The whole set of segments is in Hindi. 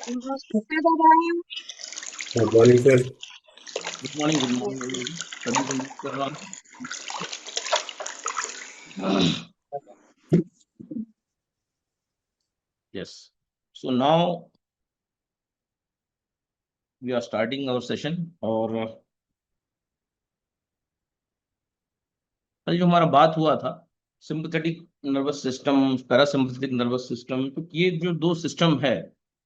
नमस्ते दादा। Good morning sir. Good morning, good morning. सभी को म्यूट कर रहा हूँ। Yes, so now we are starting our session. और कल जो हमारा बात हुआ था, sympathetic nervous system, parasympathetic nervous system, तो ये जो दो सिस्टम है,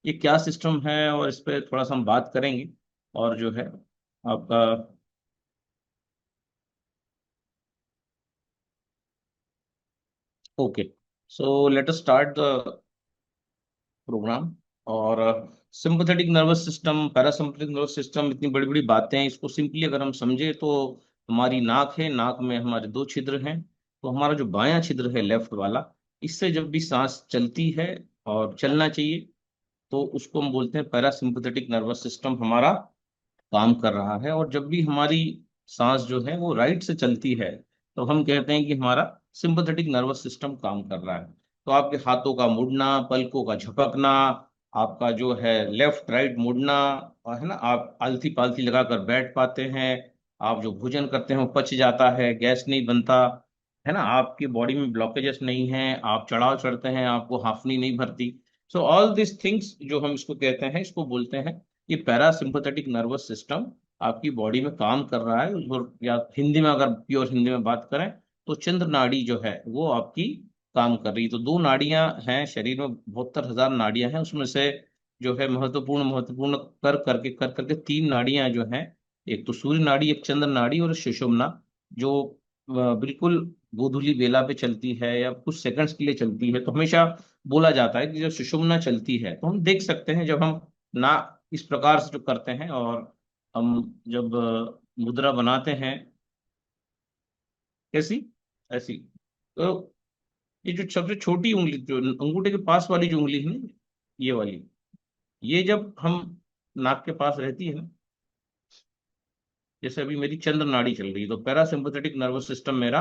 ये क्या सिस्टम है, और इस पे थोड़ा सा हम बात करेंगे। और जो है आपका, okay, so let us start the programme. और sympathetic nervous system, parasympathetic nervous system, इतनी बड़ी बड़ी बातें हैं, इसको सिंपली अगर हम समझे तो हमारी नाक है, नाक में हमारे दो छिद्र हैं। तो हमारा जो बायां छिद्र है, लेफ्ट वाला, इससे जब भी सांस चलती है और चलना चाहिए, तो उसको हम बोलते हैं पैरासिम्पैथेटिक नर्वस सिस्टम हमारा काम कर रहा है। और जब भी हमारी सांस जो है वो राइट से चलती है, तो हम कहते हैं कि हमारा सिंपैथेटिक नर्वस सिस्टम काम कर रहा है। तो आपके हाथों का मुड़ना, पलकों का झपकना, आपका जो है लेफ्ट राइट मुड़ना, और है ना, आप आलती पालती लगाकर बैठ पाते हैं। आप जो भोजन करते हैं वो पच जाता है, गैस नहीं बनता, है ना, आपकी बॉडी में ब्लॉकेजेस नहीं है, आप चढ़ाव चढ़ते हैं, आपको हाफनी नहीं भरती। सो ऑल दिस थिंग्स जो हम इसको कहते हैं, इसको बोलते हैं ये पैरासिम्पथेटिक नर्वस सिस्टम आपकी बॉडी में काम कर रहा है। और या हिंदी में अगर प्योर हिंदी में बात करें, तो चंद्र नाड़ी जो है वो आपकी काम कर रही है। तो दो नाड़ियां हैं शरीर में, 72,000 नाड़ियां हैं, उसमें से जो है महत्वपूर्ण महत्वपूर्ण कर करके तीन नाड़ियां जो हैं, एक तो सूर्य नाड़ी, एक चंद्र नाड़ी, और सुषुम्ना, जो बिल्कुल गोधूली बेला पे चलती है या कुछ सेकंड्स के लिए चलती है। तो हमेशा बोला जाता है कि जब सुषुम्ना चलती है, तो हम देख सकते हैं, जब हम ना इस प्रकार से जो करते हैं, और हम जब मुद्रा बनाते हैं, कैसी, ऐसी, तो ये जो सबसे छोटी उंगली, जो अंगूठे के पास वाली जो उंगली है ना, ये वाली, ये जब हम नाक के पास रहती है ना, जैसे अभी मेरी चंद्र नाड़ी चल रही है, तो पैरासिम्पथेटिक नर्वस सिस्टम मेरा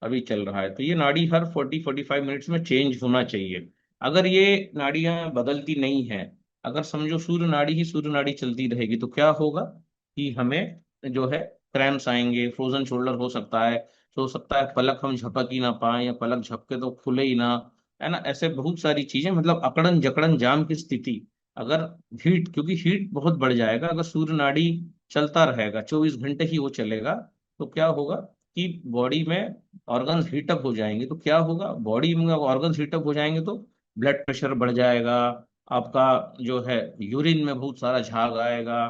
अभी चल रहा है, तो ये नाड़ी हर 40-45 मिनट्स में चेंज होना चाहिए। अगर ये नाड़ियां बदलती नहीं है, अगर समझो सूर्य नाड़ी ही सूर्य नाड़ी चलती रहेगी, तो क्या होगा कि हमें जो है क्रैम्स आएंगे, फ्रोजन शोल्डर हो सकता है पलक हम झपक ही ना पाए, या पलक झपके तो खुले ही ना, है ना, ऐसे बहुत सारी चीजें, मतलब अकड़न जकड़न जाम की स्थिति। अगर हीट, क्योंकि हीट बहुत बढ़ जाएगा अगर सूर्य नाड़ी चलता रहेगा, 24 घंटे ही वो चलेगा, तो क्या होगा कि बॉडी में ऑर्गन्स हीटअप हो जाएंगे। तो क्या होगा, बॉडी में ऑर्गन्स हीटअप हो जाएंगे तो ब्लड प्रेशर बढ़ जाएगा, आपका जो है यूरिन में बहुत सारा झाग आएगा,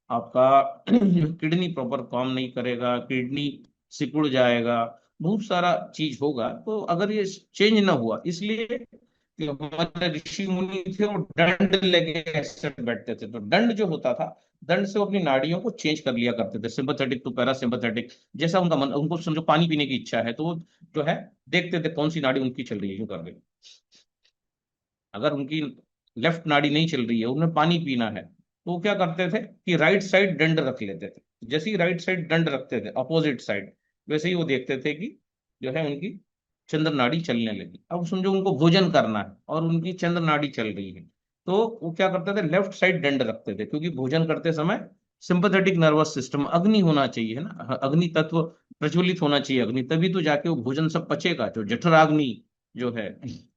आपका किडनी प्रॉपर काम नहीं करेगा, किडनी सिकुड़ जाएगा, बहुत सारा चीज होगा। तो अगर ये चेंज ना हुआ, इसलिए कि हमारे ऋषि मुनि थे, वो दंड लेके ऐसे बैठते थे, तो दंड जो होता था, दंड से वो अपनी नाड़ियों को चेंज कर लिया करते थे, सिंपैथेटिक टू पैरासिम्पैथेटिक। जैसा उनका मन, उनको समझो पानी पीने की इच्छा है, तो वो जो है देखते थे कौन सी नाड़ी उनकी चल रही है, यूं कर रही। अगर उनकी लेफ्ट नाड़ी नहीं चल रही है, उन्हें पानी पीना है, तो वो क्या करते थे कि राइट साइड दंड रख लेते थे। जैसे ही राइट साइड दंड रखते थे अपोजिट साइड, वैसे ही वो देखते थे कि जो है उनकी चंद्र नाड़ी चलने लगी। अब समझो उनको भोजन करना है और उनकी चंद्र नाड़ी चल रही है, तो वो क्या करते थे, लेफ्ट साइड दंड रखते थे, क्योंकि भोजन करते समय सिंपैथेटिक नर्वस सिस्टम, अग्नि होना चाहिए, है ना, अग्नि तत्व प्रज्वलित होना चाहिए, अग्नि, तभी तो जाके वो भोजन सब पचेगा। जो जठराग्नि जो है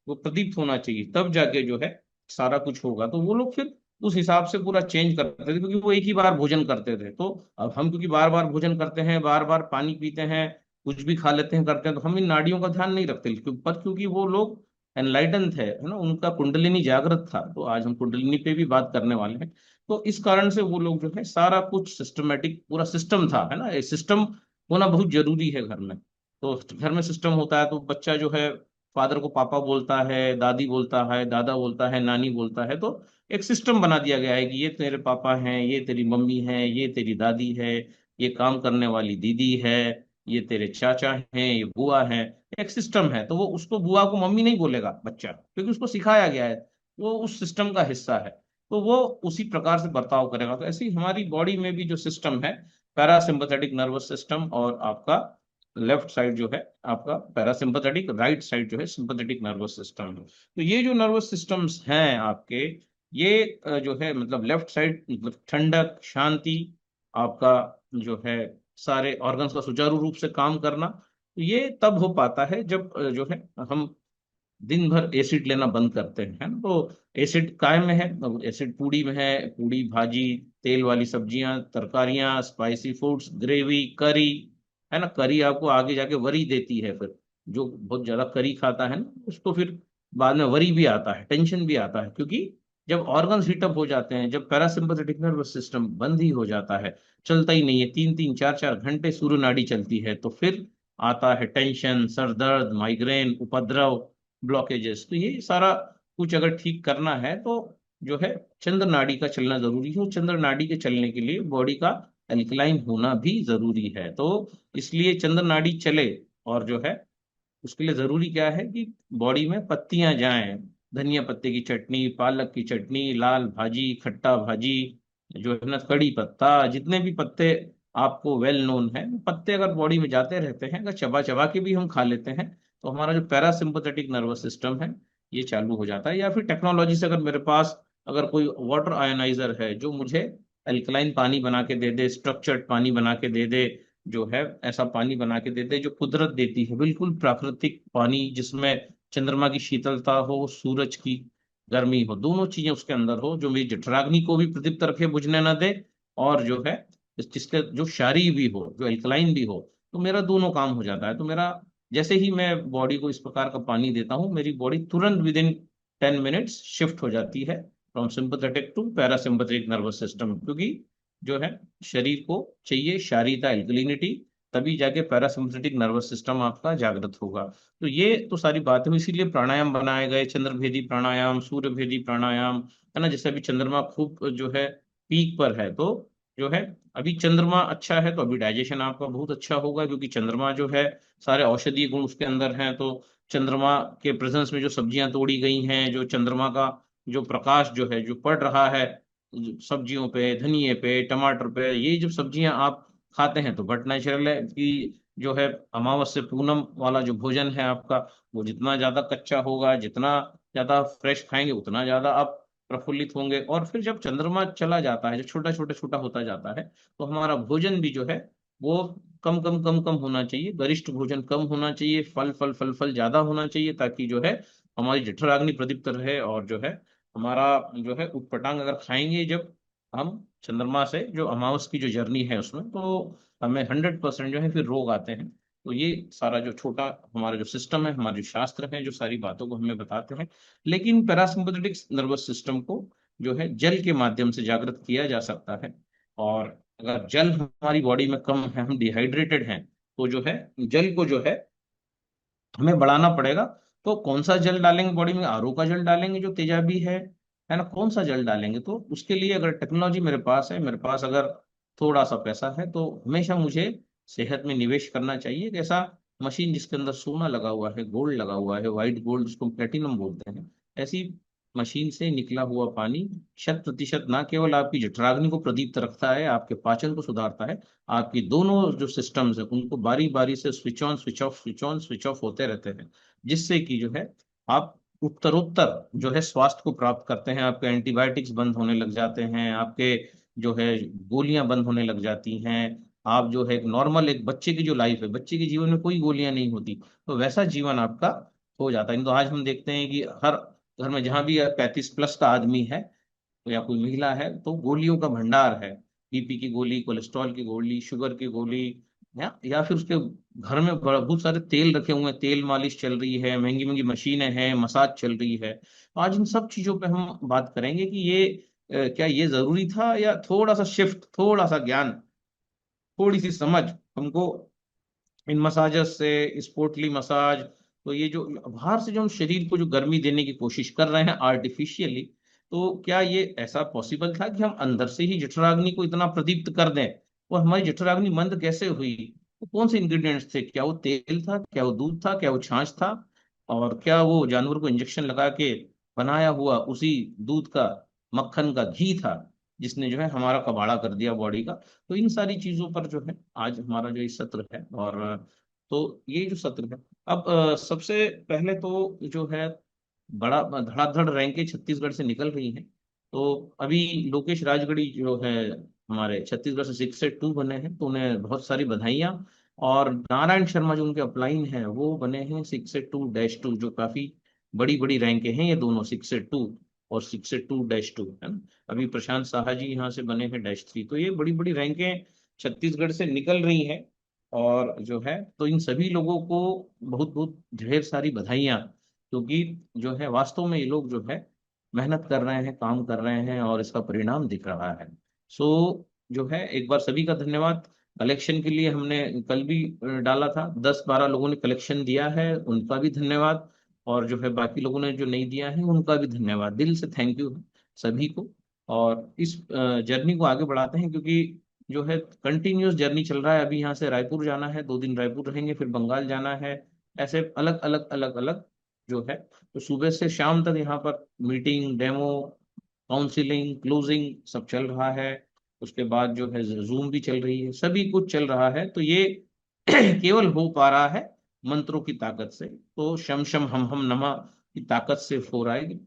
वो प्रदीप्त होना चाहिए, तब जाके जो है सारा कुछ होगा। तो वो लोग फिर उस हिसाब से पूरा चेंज करते थे, क्योंकि वो एक ही बार भोजन करते थे। तो अब हम क्योंकि बार बार भोजन करते हैं, बार बार पानी पीते हैं, कुछ भी खा लेते हैं, करते हैं, तो हम इन नाड़ियों का ध्यान नहीं रखते। पर क्योंकि वो लोग एनलाइटन थे, है ना, उनका कुंडलिनी जागृत था, तो आज हम कुंडलिनी पे भी बात करने वाले हैं। तो इस कारण से वो लोग जो है सारा कुछ सिस्टमेटिक पूरा सिस्टम था, है ना, ये सिस्टम होना बहुत जरूरी है घर में। तो घर में सिस्टम होता है, तो बच्चा जो है फादर को पापा बोलता है, दादी बोलता है, दादा बोलता है, नानी बोलता है, तो एक सिस्टम बना दिया गया है कि ये तेरे पापा हैं, ये तेरी मम्मी है, ये तेरी दादी है, ये काम करने वाली दीदी है, ये तेरे चाचा हैं, ये बुआ है। एक सिस्टम है, तो वो उसको बुआ को मम्मी नहीं बोलेगा बच्चा, क्योंकि उसको सिखाया गया है, वो उस सिस्टम का हिस्सा है, तो वो उसी प्रकार से बर्ताव करेगा। तो ऐसे ही हमारी बॉडी में भी जो सिस्टम है, पैरासिम्पथेटिक नर्वस सिस्टम, और आपका लेफ्ट साइड जो है आपका पैरासिम्पथेटिक, राइट साइड जो है सिंपथेटिक नर्वस सिस्टम है। तो ये जो नर्वस सिस्टम्स हैं आपके, ये जो है मतलब लेफ्ट साइड मतलब ठंडक, शांति, आपका जो है सारे ऑर्गन्स का सुचारू रूप से काम करना, तो ये तब हो पाता है जब जो है हम दिन भर एसिड लेना बंद करते हैं, है ना। तो एसिड काय में है, तो एसिड पूड़ी में है, पूड़ी भाजी, तेल वाली सब्जियां, तरकारियां, स्पाइसी फूड्स, ग्रेवी, करी, है ना। करी आपको आगे जाके वरी देती है फिर, जो बहुत ज्यादा करी खाता है ना उसको फिर बाद में वरी भी आता है, टेंशन भी आता है, क्योंकि जब ऑर्गन्स हीटअप हो जाते हैं, जब पैरासिम्पथेटिक नर्वस सिस्टम बंद ही हो जाता है, चलता ही नहीं है, 3 3 4 4 घंटे सूर्य नाड़ी चलती है, तो फिर आता है टेंशन, सर दर्द, माइग्रेन, उपद्रव, ब्लॉकेजेस। तो ये सारा कुछ अगर ठीक करना है तो जो है चंद्र नाड़ी का चलना जरूरी है, और चंद्र नाड़ी के चलने के लिए बॉडी का अल्कलाइन होना भी जरूरी है। तो इसलिए चंद्र नाड़ी चले, और जो है उसके लिए जरूरी क्या है कि बॉडी में पत्तियां जाएं, धनिया पत्ते की चटनी, पालक की चटनी, लाल भाजी, खट्टा भाजी, जो है ना कड़ी पत्ता, जितने भी पत्ते आपको वेल नोन है, पत्ते अगर बॉडी में जाते रहते हैं, अगर चबा चबा के भी हम खा लेते हैं, तो हमारा जो पैरासिम्पथेटिक नर्वस सिस्टम है ये चालू हो जाता है। या फिर टेक्नोलॉजी से अगर मेरे पास अगर कोई वाटर आयोनाइजर है जो मुझे अल्कलाइन पानी बना के दे दे, स्ट्रक्चर्ड पानी बना के दे दे, जो है ऐसा पानी बना के देते जो कुदरत देती है, बिल्कुल प्राकृतिक पानी, जिसमें चंद्रमा की शीतलता हो, सूरज की गर्मी हो, दोनों चीजें उसके अंदर हो, जो मेरी जठराग्नि को भी प्रदीप्त रखे, बुझने ना दे, और जो है जिसके जो क्षारीय भी हो, जो अल्कलाइन भी हो, तो मेरा दोनों काम हो जाता है। तो मेरा जैसे ही मैं बॉडी को इस प्रकार का पानी देता हूँ, मेरी बॉडी तुरंत विद इन 10 मिनट्स शिफ्ट हो जाती है from sympathetic to parasympathetic nervous system, क्योंकि जो है शरीर को चाहिए क्षारीयता, एल्कलिनिटी, तभी जाके पैरासिम्पथेटिक नर्वस सिस्टम आपका जागृत होगा। तो ये तो सारी बातें हुई, इसीलिए प्राणायाम बनाए गए, चंद्रभेदी प्राणायाम, सूर्य भेदी प्राणायाम, है ना। जैसे अभी चंद्रमा खूब जो है पीक पर है, तो जो है अभी चंद्रमा अच्छा है, तो अभी डाइजेशन आपका बहुत अच्छा होगा, क्योंकि चंद्रमा जो है सारे औषधीय गुण उसके अंदर हैं। तो चंद्रमा के प्रेजेंस में जो सब्जियां तोड़ी गई हैं, जो चंद्रमा का जो प्रकाश जो है जो पड़ रहा है सब्जियों पे, धनिए पे, टमाटर पे, ये जब सब्जियां आप खाते हैं, तो बट नेचुरल है कि जो है अमावस्या पूनम वाला जो भोजन है आपका, वो जितना ज्यादा कच्चा होगा, जितना ज्यादा फ्रेश खाएंगे, उतना ज्यादा आप प्रफुल्लित होंगे। और फिर जब चंद्रमा चला जाता है, जब छोटा छोटा छोटा होता जाता है, तो हमारा भोजन भी जो है वो कम कम कम कम होना चाहिए, गरिष्ठ भोजन कम होना चाहिए, फल फल फल फल ज्यादा होना चाहिए, ताकि जो है हमारी जठराग्नि प्रदीप्त रहे, और जो है हमारा जो है उटपटांग अगर खाएंगे जब हम चंद्रमा से, जो अमावस की जो जर्नी है उसमें, तो हमें 100% जो है फिर रोग आते हैं। तो ये सारा जो छोटा हमारा जो सिस्टम है, हमारे जो शास्त्र हैं, जो सारी बातों को हमें बताते हैं। लेकिन पैरासिम्पथेटिक नर्वस सिस्टम को जो है जल के माध्यम से जागृत किया जा सकता है। और अगर जल हमारी बॉडी में कम है, हम डिहाइड्रेटेड हैं, तो जो है जल को जो है हमें बढ़ाना पड़ेगा। तो कौन सा जल डालेंगे बॉडी में, आरओ का जल डालेंगे जो तेजाबी है ना, कौन सा जल डालेंगे। तो उसके लिए अगर टेक्नोलॉजी मेरे पास है, मेरे पास अगर थोड़ा सा पैसा है, तो हमेशा मुझे सेहत में निवेश करना चाहिए। एक ऐसा मशीन जिसके अंदर सोना लगा हुआ है, गोल्ड लगा हुआ है, व्हाइट गोल्ड, जिसको प्लेटिनम बोलते हैं, ऐसी मशीन से निकला हुआ पानी 100% ना केवल आपकी जठराग्नि को प्रदीप्त रखता है, आपके पाचन को सुधारता है, आपकी दोनों जो सिस्टम्स है उनको बारी बारी से switch on switch off, switch on switch off होते रहते हैं, जिससे कि जो है आप उत्तरोत्तर जो है स्वास्थ्य को प्राप्त करते हैं। आपके एंटीबायोटिक्स बंद होने लग जाते हैं, आपके जो है गोलियां बंद होने लग जाती हैं। आप जो है एक नॉर्मल एक बच्चे की जो लाइफ है, बच्चे के जीवन में कोई गोलियां नहीं होती, तो वैसा जीवन आपका हो जाता है। नहीं तो आज हम देखते हैं कि हर घर में जहां भी 35+ का आदमी है या कोई महिला है, तो गोलियों का भंडार है, बीपी की गोली, कोलेस्ट्रॉल की गोली, शुगर की गोली, या फिर उसके घर में बहुत सारे तेल रखे हुए हैं, तेल मालिश चल रही है, महंगी महंगी मशीनें हैं, मसाज चल रही है। तो आज इन सब चीजों पे हम बात करेंगे कि ये क्या ये जरूरी था, या थोड़ा सा शिफ्ट, थोड़ा सा ज्ञान, थोड़ी सी समझ हमको इन मसाजस से, स्पोर्टली मसाज, तो ये जो बाहर से जो हम शरीर को जो गर्मी देने की कोशिश कर रहे हैं आर्टिफिशियली, तो क्या ये ऐसा पॉसिबल था कि हम अंदर से ही जठराग्नि को इतना प्रदीप्त कर दें। और हमारी जठराग्नि मंद कैसे हुई, वो कौन से इंग्रेडिएंट्स थे, क्या वो तेल था, क्या वो दूध था, क्या वो छाछ था, और क्या वो जानवर को इंजेक्शन लगा के बनाया हुआ उसी दूध का, मक्खन का घी था, जिसने जो है हमारा कबाड़ा कर दिया बॉडी का। तो इन सारी चीजों पर जो है आज हमारा जो ये सत्र है, और तो ये जो सत्र है, अब सबसे पहले तो जो है बड़ा धड़ाधड़ रैंकें छत्तीसगढ़ से निकल रही हैं। तो अभी लोकेश राजगढ़ी जो है हमारे छत्तीसगढ़ से 6 से 2 बने हैं, तो उन्हें बहुत सारी बधाइयाँ। और नारायण शर्मा जो उनके अपलाइन हैं वो बने हैं 6 से 2-2, जो काफी बड़ी बड़ी रैंकें हैं ये दोनों, 6 से 2 और 6 से 2-2 है ना। अभी प्रशांत साहा जी यहाँ से बने हैं -3। तो ये बड़ी बड़ी रैंकें छत्तीसगढ़ से निकल रही हैं। और जो है तो इन सभी लोगों को बहुत बहुत ढेर सारी बधाइयाँ, क्योंकि जो है वास्तव में ये लोग जो है मेहनत कर रहे हैं, काम कर रहे हैं, और इसका परिणाम दिख रहा है। सो जो है एक बार सभी का धन्यवाद। कलेक्शन के लिए हमने कल भी डाला था, 10-12 लोगों ने कलेक्शन दिया है, उनका भी धन्यवाद। और जो है बाकी लोगों ने जो नहीं दिया है उनका भी धन्यवाद, दिल से थैंक यू सभी को। और इस जर्नी को आगे बढ़ाते हैं, क्योंकि जो है कंटिन्यूअस जर्नी चल रहा है। अभी यहाँ से रायपुर जाना है, 2 दिन रायपुर रहेंगे, फिर बंगाल जाना है। ऐसे अलग अलग अलग अलग जो है, तो सुबह से शाम तक यहाँ पर मीटिंग, डेमो, काउंसलिंग, क्लोजिंग सब चल रहा है। उसके बाद जो है जूम भी चल रही है, सभी कुछ चल रहा है। तो ये केवल हो पा रहा है मंत्रों की ताकत से। तो शम शम हम नमा की ताकत से हो रहा है।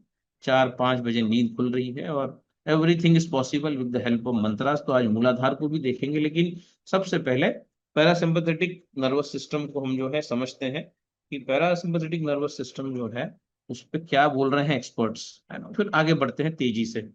4-5 बजे नींद खुल रही है, और everything is possible with the help of mantras. तो आज मूलाधार को भी देखेंगे, लेकिन सबसे पहले पैरासिम्पथेटिक नर्वस सिस्टम को हम जो है समझते हैं कि पैरासिम्पथेटिक नर्वस सिस्टम जो है उस पे क्या बोल रहे हैं एक्सपर्ट्स, है ना। फिर आगे बढ़ते हैं तेजी से।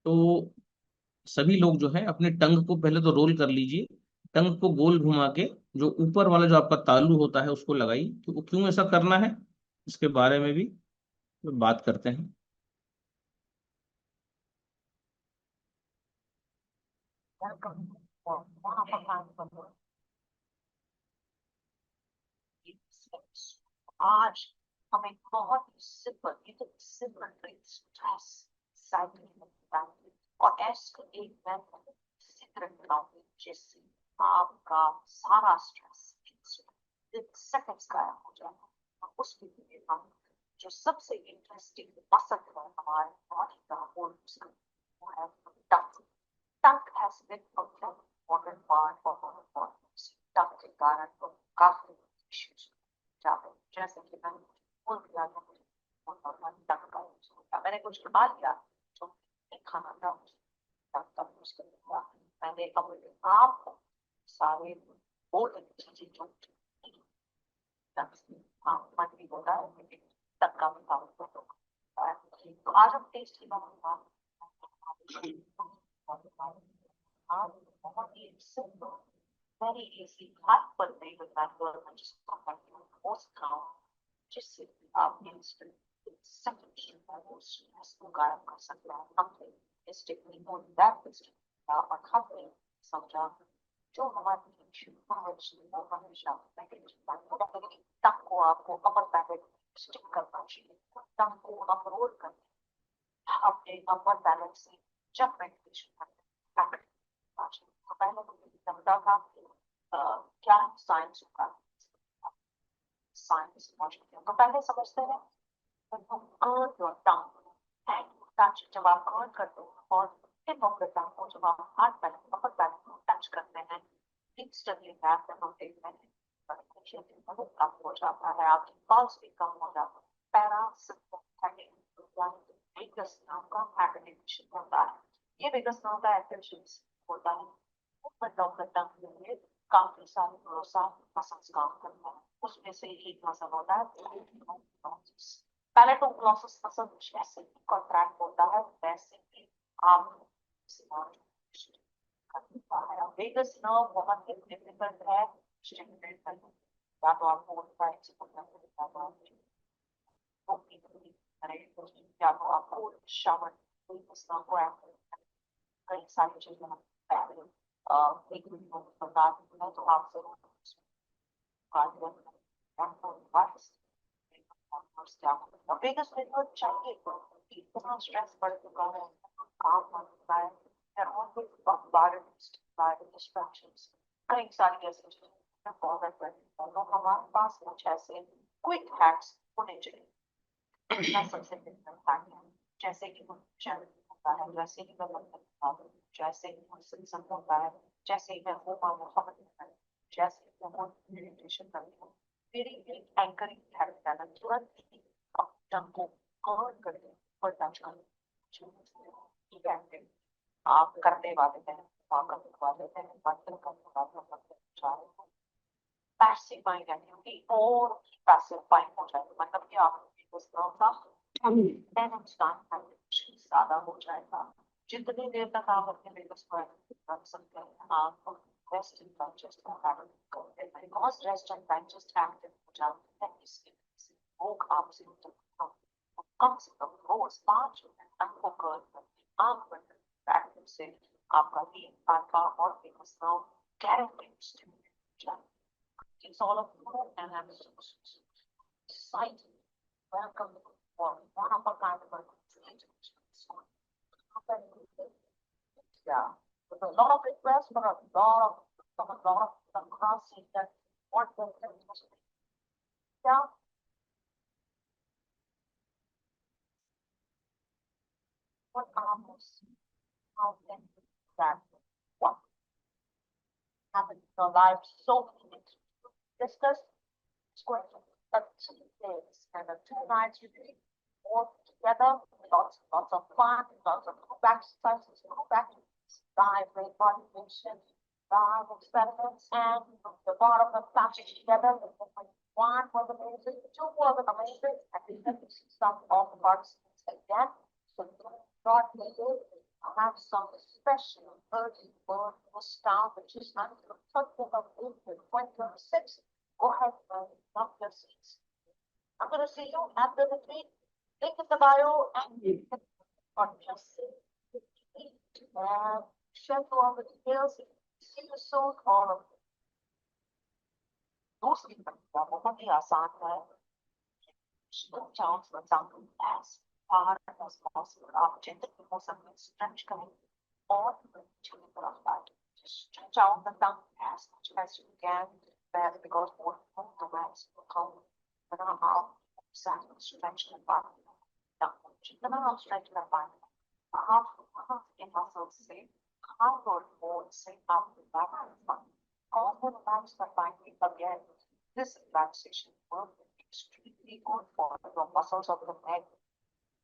तो सभी लोग जो है अपने टंग को पहले तो रोल कर लीजिए। टंग को गोल घुमा के जो ऊपर वाला जो आपका तालू होता है उसको लगाइए। तो वो क्यों ऐसा करना है, इसके बारे में भी बात करते हैं। आज हमें बहुत ही सिंपल, ये तो सिंपल स्ट्रेस साइकिल और ऐसे एक मेथड सिगरेट बनाऊंगी जिससे आपका सारा स्ट्रेस सेकंड्स गायब हो जाए। और उसके लिए हम जो सबसे इंटरेस्टिंग मसल है हमारे बॉडी का वो है टंग। Tongue has been a very important part of our bodies. Tongue के कारण तो काफी issues जाते हैं, जैसे कि मैंने बोल दिया था टंग का यूज होता है। मैंने कुछ खा लिया जो नहीं खाना था, टंग का यूज कर लिया। मैंने अपने आप को सारे बोल चीजें जो टंग से हाँ मन भी होता है, लेकिन टंग का भी काम होता है। तो आज हम टेस्ट की बात बहुत ही simple, very easy, हाथ पर नहीं बताते और जिसको most काम जिससे आप इंस्टेंट सेकंड वो स्ट्रेस को गायब कर सकते हैं। हमने इस टेक्निक को लैब किया और हमने समझा जो हमारी वो हमेशा टंग को आपको अपर पैकेट स्टिक करना चाहिए। टंग को आप रोल करते अपने अपर बैलेंस से जब मेडिटेशन करते हैं। तो पहले मुझे लगता था क्या साइंस होगा, साइंस तो पहले समझते हैं earn your tongue and touch. जब आप अर्न करते हैं और टिप ऑफ द टंग को जब आप हाथ बैलेंस अपर बैलेंस को टच करते हैं, इंस्टेंटली दैट रोटेट बहुत कम हो जाता है, आपकी पल्स भी कम हो जाता है। पैरासिम्पैथेटिक यानी वेगस नाम का एक्टिवेशन होता है। ये वेगस नाम का एक्टिवेशन होता है ऊपर ऑफ द टंग में काफी सारे मसल्स काम करते हैं। उसमें से एक मसल होता है पैलेटोग्लॉसस मसल, जैसे कॉन्ट्रैक्ट होता है वैसे ही आप वेगस नर्व बहुत ही डिफिकल्ट है स्टिमुलेट करना। या तो आप फोन टाइम से करना है, या तो आप ओके करें, या तो आपको शावर कोई मसला को कई सारी चीजें हम पहले एक वीडियो में बता दी है, तो आप जरूर बिकॉज मेरे चाहिए कि इतना स्ट्रेस बढ़ चुका है, काम बढ़ चुका है, they're always bombarded by the distractions, कई सारी ऐसी चीजें फॉलो करते हैं, तो हमारे पास कुछ ऐसे क्विक हैक्स होने चाहिए। मैं सबसे पहले हैक है जैसे कि चैनल होता है, जैसे कि मैं मंदिर होता हूँ, जैसे कि मैं सत्संग होता है, जैसे ही मैं मोहम्मद है, जैसे कि मैं मेडिटेशन करती हूँ, मेरी एक एंकरिंग हैबिट है ना, तुरंत ही अपने को कवर करके और टच करके आप करने वाले हैं, करने वाले हैं, मंत्र करने वाले हैं, पैसिव माइंड एक्टिविटी और पैसिव माइंड हो जाए, मतलब कि आप का 10x ज्यादा हो जाएगा। जितनी देर तक आप अपने बिजनेस को रख सकते हैं, आप रेस्ट एंड डाइजेस्ट करते हैं, because rest and digest active हो जाते हैं, इसके भूख आपसे कम से कम रोज 5 मिनट आपको कर आप एक्टिव से आपका नींद आपका और business now guarantee it's all of you and I'm so excited. Welcome for one of a kind of yeah. With a lot of requests for a lot of crossing that what the yeah. What almost how can that what happened in your life so many things discuss square but 2 days and 2 nights you did all together, lots of fun, lots of group exercises, group activities, live great motivation, live experiments, and the bottom of the classes together. One was amazing, two was amazing, and we get to see some of the participants again. So God have some special early bird style, which is until the 30th of April 2026. Go ahead and knock your seats. I'm going to see you at the retreat. Link in the bio and or just share to all the details. See you soon, all of you. दूसरी प्रक्रिया बहुत ही आसान है, chance for example as far as possible आप जितने हो सके stretch करें और नीचे की तरफ बैठ stretch out the tongue as much as you can because what the legs will come now आप exactly stretch the body जितना आप stretch कर पाएंगे आप के muscles से हाथ और bones से आप relax और वो relax कर पाएंगे again this relaxation will be extremely good for the muscles of the neck,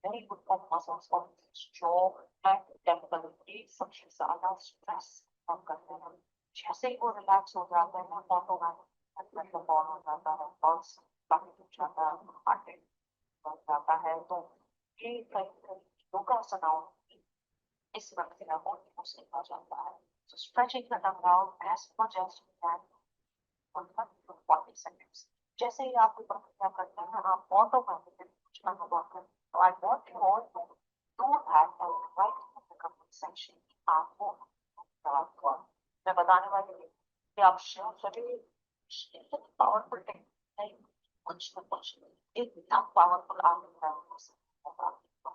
very good for muscles of the jaw and definitely सबसे ज़्यादा stress कम करते हैं। जैसे ही वो relax हो जाते हैं ऑटोमेटिक अंदर का बॉल हो जाता है पल्स बाकी हो जाता है हार्ट रेट बढ़ जाता है, तो ये कई योगासनाओं इस वक्त से बहुत सीखा जाता है। So stretching the tongue out as much as you can for 40 seconds. जैसे ही आप क्या करते हैं आप ऑटोमेटिकली कुछ अनुभव करें, तो I want you all to do that and write in the comment section आपको मैं बताने वाली हूँ कि आप सभी पावरफुल टेक्निक नहीं कुछ न कुछ इतना पावरफुल आप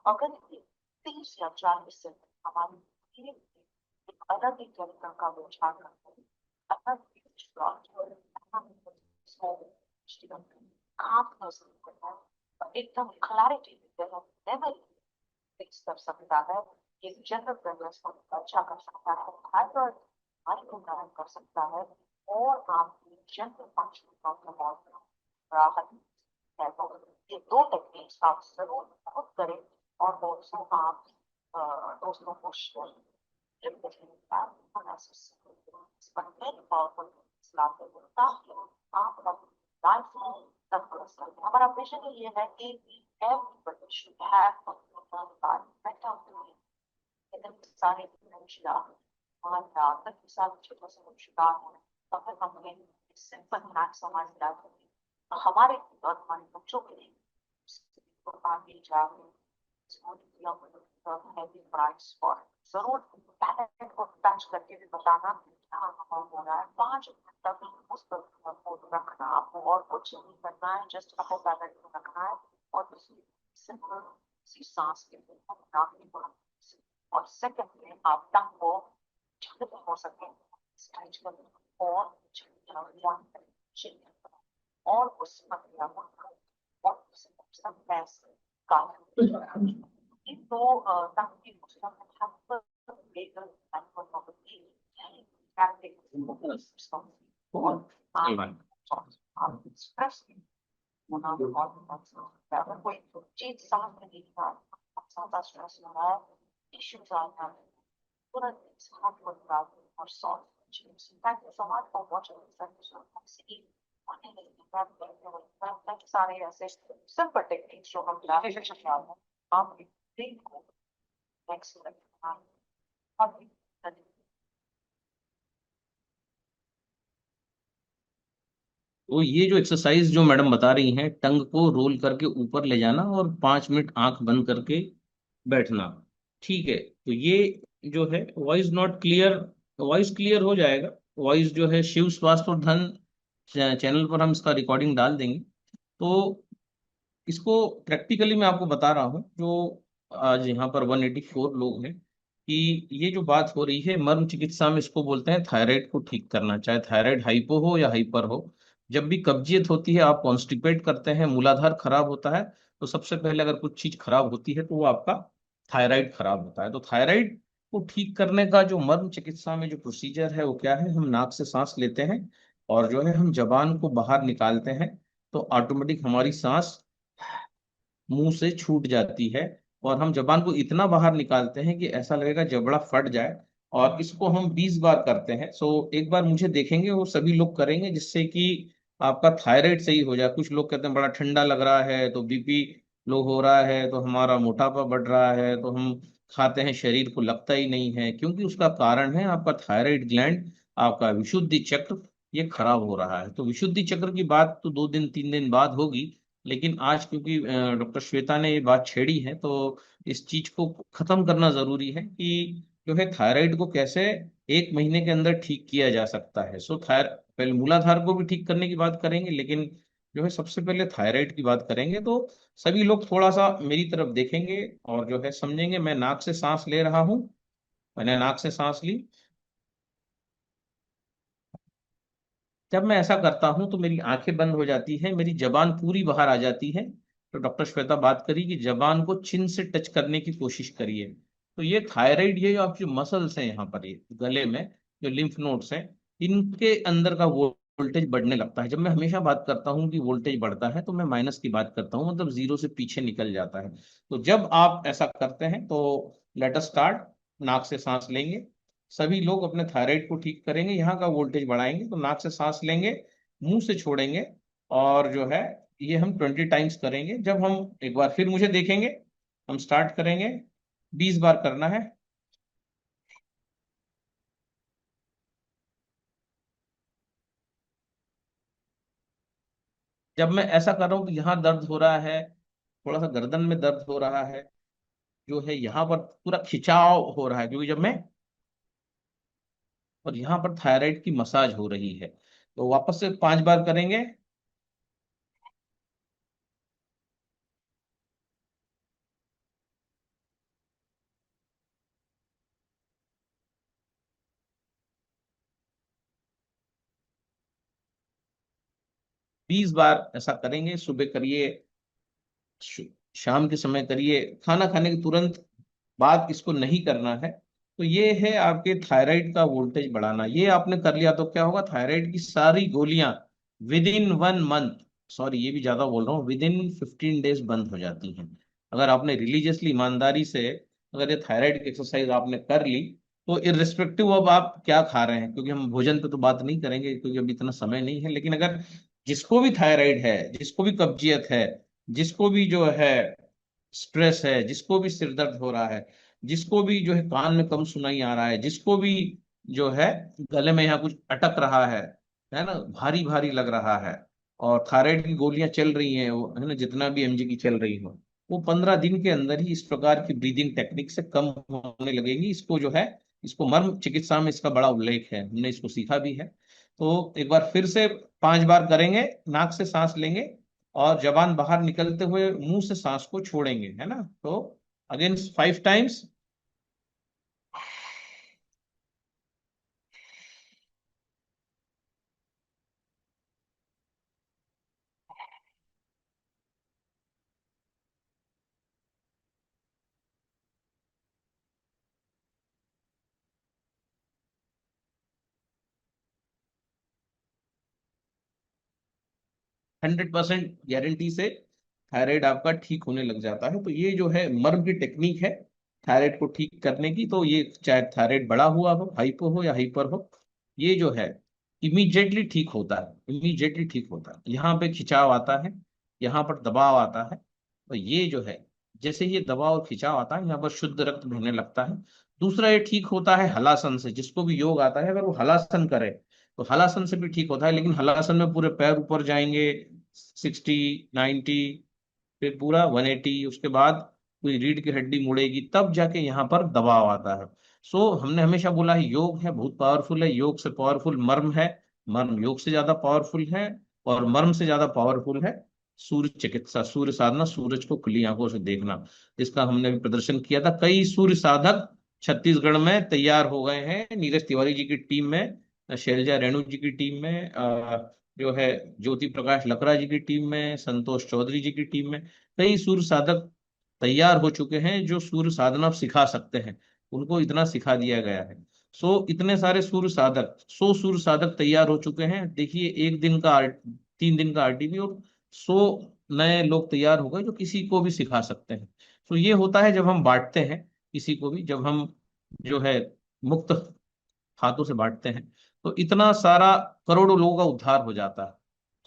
अगर 30 या 40 से हमारी एक अलग ही तरीका का विचार करते हैं, अलग एकदम क्लैरिटी लेवल फिक्स कर सकता है, ये जनरल प्रेगनेंस को अच्छा कर सकता है, थायराइड को करेक्ट कर सकता है और आपकी general function of the body राहत है। तो ये दो टेक्निक्स आप जरूर खुद करें और दोस्तों आप दोस्तों को शेयर हमारा विजन ये है कि everybody should have सारे सारी चीजों से शिकार होने तो फिर हमने सिंपल मैथ समझ लिया तो हमारे और हमारे बच्चों के लिए तो आगे जाके हैवी प्राइस फॉर जरूर टैलेंट को टच करके भी बताना कहाँ कहाँ हो रहा है 5 मिनट तक उस पर को रखना आपको और कुछ नहीं करना है जस्ट अपने टैलेंट को रखना है और सिंपल सी सांस के लिए और सेकंड में आप टंग को जितना हो सके स्ट्रेच करें और और उस प्रक्रिया को और सब पैसे का तो ताकि दूसरा मतलब लेकर स्ट्रेस कोई चीज समझ में नहीं आ ज्यादा स्ट्रेस हो रहा है इश्यूज आ रहा है तुरंत हाथ बदला और solve Thank you so much for watching this episode. सारे ऐसे सिंपल टेक्निक्स जो हम आप देखो नेक्स्ट तो ये जो एक्सरसाइज जो मैडम बता रही हैं, टंग को रोल करके ऊपर ले जाना और 5 मिनट आंख बंद करके बैठना, ठीक है। तो ये जो है voice not clear, voice clear हो जाएगा। वॉइस जो है शिव स्वास्थ्य और धन चैनल पर हम इसका रिकॉर्डिंग डाल देंगे। तो इसको प्रैक्टिकली मैं आपको बता रहा हूँ, जो आज यहाँ पर 184 लोग हैं, कि ये जो बात हो रही है मर्म चिकित्सा में इसको बोलते हैं थायराइड को ठीक करना, चाहे थायराइड हाइपो हो या हाइपर हो। जब भी कब्जियत होती है, आप कॉन्स्टिपेट करते हैं, मूलाधार खराब होता है, तो सबसे पहले अगर कुछ चीज खराब होती है तो वो आपका थायराइड खराब होता है। तो थायराइड को ठीक करने का जो मर्म चिकित्सा में जो प्रोसीजर है वो क्या है, हम नाक से सांस लेते हैं और जो है हम जबान को बाहर निकालते हैं, तो ऑटोमेटिक हमारी सांस मुंह से छूट जाती है। और हम जबान को इतना बाहर निकालते हैं कि ऐसा लगेगा जबड़ा फट जाए। और इसको हम 20 बार करते हैं। सो एक बार मुझे देखेंगे, वो सभी लोग करेंगे, जिससे कि आपका थायराइड सही हो जाए। कुछ लोग कहते हैं बड़ा ठंडा लग रहा है तो बीपी लो हो रहा है, तो हमारा मोटापा बढ़ रहा है, तो हम खाते हैं शरीर को लगता ही नहीं है, क्योंकि उसका कारण है आपका थायराइड ग्लैंड, आपका विशुद्धि चक्र ये खराब हो रहा है। तो विशुद्धि चक्र की बात तो 2 दिन 3 दिन बाद होगी, लेकिन आज क्योंकि डॉक्टर श्वेता ने ये बात छेड़ी है, तो इस चीज को खत्म करना जरूरी है कि जो है थायराइड को कैसे 1 महीने के अंदर ठीक किया जा सकता है। सो पहले मूलाधार को भी ठीक करने की बात करेंगे, लेकिन जो है सबसे पहले थायराइड की बात करेंगे। तो सभी लोग थोड़ा सा मेरी तरफ देखेंगे और जो है समझेंगे। मैं नाक से सांस ले रहा हूं, मैंने नाक से सांस ली। जब मैं ऐसा करता हूं तो मेरी आंखें बंद हो जाती है, मेरी जबान पूरी बाहर आ जाती है। तो डॉक्टर श्वेता बात करी कि जबान को चिन से टच करने की कोशिश करिए। तो ये थायराइड, ये जो आपकी मसल्स हैं यहाँ पर, ये गले में जो लिम्फ नोड्स हैं, इनके अंदर का वोल्टेज बढ़ने लगता है। जब मैं हमेशा बात करता हूँ कि वोल्टेज बढ़ता है, तो मैं माइनस की बात करता हूँ, मतलब जीरो से पीछे निकल जाता है। तो जब आप ऐसा करते हैं तो लेट अस स्टार्ट। नाक से सांस लेंगे, सभी लोग अपने थायराइड को ठीक करेंगे, यहाँ का वोल्टेज बढ़ाएंगे। तो नाक से सांस लेंगे, मुंह से छोड़ेंगे, और जो है ये हम 20 टाइम्स करेंगे। जब हम एक बार फिर मुझे देखेंगे, हम स्टार्ट करेंगे, 20 बार करना है। जब मैं ऐसा कर रहा हूँ तो यहाँ दर्द हो रहा है, थोड़ा सा गर्दन में दर्द हो रहा है, जो है यहाँ पर पूरा खिंचाव हो रहा है, क्योंकि जब मैं, और यहाँ पर थायराइड की मसाज हो रही है। तो वापस से 5 बार करेंगे। 20 बार ऐसा करेंगे। सुबह करिए, श- शाम के समय करिए, खाना खाने के तुरंत बाद इसको नहीं करना है। तो ये है आपके थायराइड का वोल्टेज बढ़ाना। ये आपने कर लिया तो क्या होगा, थायराइड की सारी गोलियां विद इन 1 मंथ, सॉरी ये भी ज्यादा बोल रहा हूँ, विद इन 15 डेज बंद हो जाती हैं। अगर आपने रिलीजियसली ईमानदारी से अगर ये थायराइड की एक्सरसाइज आपने कर ली, तो इरिस्पेक्टिव अब आप क्या खा रहे हैं, क्योंकि हम भोजन पे तो बात नहीं करेंगे क्योंकि अभी इतना समय नहीं है, लेकिन अगर जिसको भी थायराइड है, जिसको भी कब्जियत है, जिसको भी जो है स्ट्रेस है, जिसको भी सिर दर्द हो रहा है, जिसको भी जो है कान में कम सुनाई आ रहा है, जिसको भी जो है गले में यहाँ कुछ अटक रहा है ना, भारी भारी लग रहा है, और थायराइड की गोलियां चल रही हैं, वो है ना, जितना भी एमजी की चल रही हो, वो 15 दिन के अंदर ही इस प्रकार की ब्रीदिंग टेक्निक से कम होने लगेंगी। इसको जो है, इसको मर्म चिकित्सा में इसका बड़ा उल्लेख है, हमने इसको सीखा भी है। तो एक बार फिर से 5 बार करेंगे, नाक से सांस लेंगे और जबान बाहर निकलते हुए मुंह से सांस को छोड़ेंगे, है ना। तो अगेन 5 टाइम्स। 100% गारंटी से थायराइड आपका ठीक होने लग जाता है। तो ये जो है मर्म की टेक्निक है थायराइड को ठीक करने की। तो ये चाहे थायराइड बड़ा हुआ हो, हाइपो हो या हाइपर हो, ये जो है इमीडिएटली ठीक होता है, इमीडिएटली ठीक होता है। यहाँ पे खिंचाव आता है, यहाँ पर दबाव आता है, तो ये जो है, जैसे ये दबाव और खिंचाव आता है, यहाँ पर शुद्ध रक्त बहने लगता है। दूसरा ये ठीक होता है हलासन से। जिसको भी योग आता है, अगर वो हलासन करे तो हलासन से भी ठीक होता है। लेकिन हलासन में पूरे पैर ऊपर जाएंगे, 60, 90, फिर पूरा 180, उसके बाद पूरी रीढ़ की हड्डी मुड़ेगी, तब जाके यहाँ पर दबाव आता है। सो हमने हमेशा बोला है योग है बहुत पावरफुल है, योग से पावरफुल मर्म है, मर्म योग से ज्यादा पावरफुल है, और मर्म से ज्यादा पावरफुल है सूर्य चिकित्सा, सूर्य साधना, सूरज को खुली आंखों से देखना। इसका हमने भी प्रदर्शन किया था। कई सूर्य साधक छत्तीसगढ़ में तैयार हो गए हैं, नीरज तिवारी जी की टीम में, शैलजा रेणु जी की टीम में, जो है ज्योति प्रकाश लकड़ा जी की टीम में, संतोष चौधरी जी की टीम में, कई सूर्य साधक तैयार हो चुके हैं जो सूर्य साधना सिखा सकते हैं। उनको इतना सिखा दिया गया है। सो इतने सारे सूर्य साधक, 100 सूर्य साधक तैयार हो चुके हैं। देखिए, एक दिन का 3 दिन का आरटीवी, और 100 नए लोग तैयार हो गए जो किसी को भी सिखा सकते हैं। तो ये होता है जब हम बांटते हैं किसी को भी, जब हम जो है मुक्त हाथों से बांटते हैं, तो इतना सारा करोड़ों लोगों का उद्धार हो जाता है।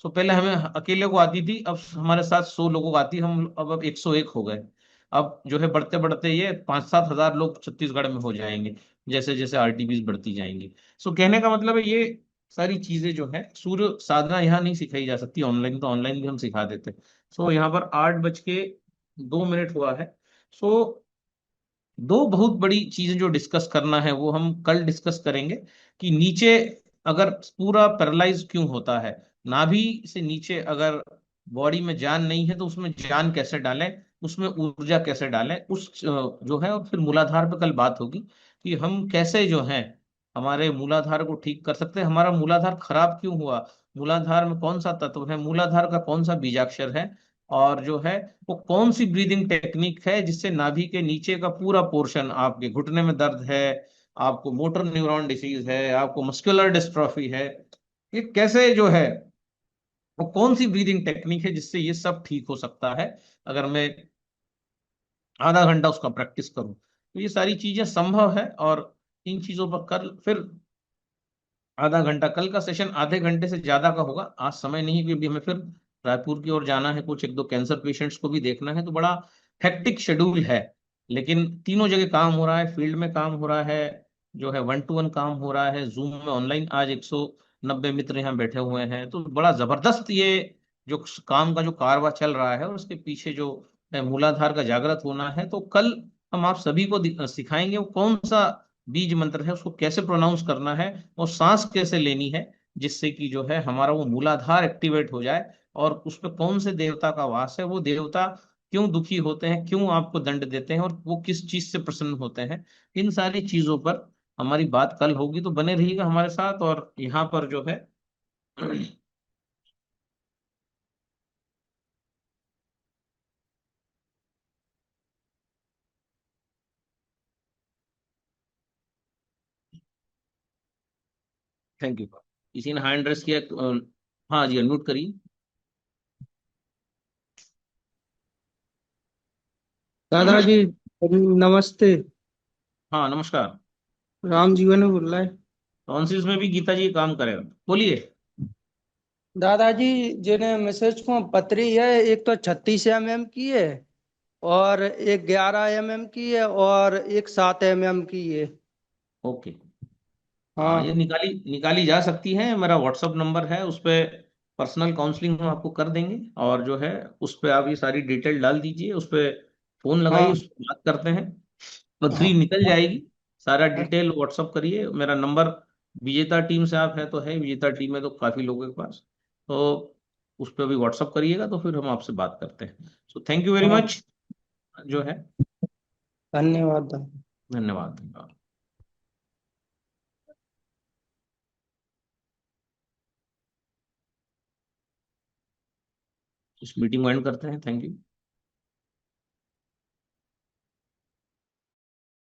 सो पहले हमें अकेले को आती थी, अब हमारे साथ 100 लोगों को आती, हम अब 101 हो गए। अब जो है बढ़ते बढ़ते ये 5-7 हजार लोग छत्तीसगढ़ में हो जाएंगे, जैसे जैसे आरटीपीज बढ़ती जाएंगी। सो कहने का मतलब है, ये सारी चीजें जो है सूर्य साधना यहाँ नहीं सिखाई जा सकती ऑनलाइन, तो ऑनलाइन भी हम सिखा देते। सो यहाँ पर 8:02 हुआ है। सो दो बहुत बड़ी चीजें जो डिस्कस करना है वो हम कल डिस्कस करेंगे, कि नीचे अगर पूरा पैरालाइज क्यों होता है, नाभि से नीचे अगर बॉडी में जान नहीं है तो उसमें जान कैसे डालें, उसमें ऊर्जा कैसे डालें, जो है, और फिर मूलाधार पे कल बात होगी कि हम कैसे जो है हमारे मूलाधार को ठीक कर सकते हैं। हमारा मूलाधार खराब क्यों हुआ, मूलाधार में कौन सा तत्व है, मूलाधार का कौन सा बीजाक्षर है, और जो है वो कौन सी ब्रीदिंग टेक्निक है जिससे नाभि के नीचे का पूरा पोर्शन, आपके घुटने में दर्द है, आपको मोटर न्यूरॉन डिसीज है, आपको मस्कुलर डिस्ट्रॉफी है, ये कैसे जो है, वो कौन सी ब्रीदिंग टेक्निक है जिससे ये सब ठीक हो सकता है, अगर मैं आधा घंटा उसका प्रैक्टिस करूं तो ये सारी चीजें संभव है। और इन चीजों पर कल फिर आधा घंटा, कल का सेशन आधे घंटे से ज्यादा का होगा, आज समय नहीं, क्योंकि हमें फिर रायपुर की ओर जाना है, कुछ एक दो कैंसर पेशेंट्स को भी देखना है, तो बड़ा हेक्टिक शेड्यूल है। लेकिन तीनों जगह काम हो रहा है, फील्ड में काम हो रहा है, जो है 1-to-1 काम हो रहा है, जूम में ऑनलाइन आज 190 मित्र यहाँ बैठे हुए हैं। तो बड़ा जबरदस्त ये जो काम का जो कारवा चल रहा है, और उसके पीछे जो मूलाधार का जागृत होना है। तो कल हम आप सभी को सिखाएंगे वो कौन सा बीज मंत्र है, उसको कैसे प्रोनाउंस करना है, और सांस कैसे लेनी है, जिससे कि जो है हमारा वो मूलाधार एक्टिवेट हो जाए, और उस पे कौन से देवता का वास है, वो देवता क्यों दुखी होते हैं, क्यों आपको दंड देते हैं, और वो किस चीज से प्रसन्न होते हैं। इन सारी चीजों पर हमारी बात कल होगी, तो बने रहिएगा हमारे साथ। और यहाँ पर जो है थैंक यू। किसी ने हैंड रेस किया, हाँ जी, अनम्यूट करिए। दादाजी नमस्ते। हाँ, नमस्कार। राम जीवन में बोल रहा है। टॉन्सिल्स में भी गीता जी काम करेगा, बोलिए। दादाजी जिन्हें मैसेज को पत्री है, एक तो 36 mm की है, और एक 11 mm की है, और एक 7 mm की है। ओके। हाँ, हाँ ये निकाली निकाली जा सकती है। मेरा व्हाट्सअप नंबर है, उस पे पर्सनल काउंसलिंग हम आपको कर देंगे। और जो है उस पे आप ये सारी डिटेल डाल दीजिए, उस पे फोन लगाइए, हाँ उस पर बात करते हैं, पथरी हाँ निकल जाएगी। सारा हाँ डिटेल व्हाट्सअप करिए। मेरा नंबर विजेता टीम से आप है तो है, विजेता टीम है तो काफी लोगों के पास, तो उस पर अभी व्हाट्सअप करिएगा तो फिर हम आपसे बात करते हैं। सो थैंक यू वेरी हाँ, मच जो है। धन्यवाद। धन्यवाद धन्यवाद। इस मीटिंग को एंड करते हैं। Thank you.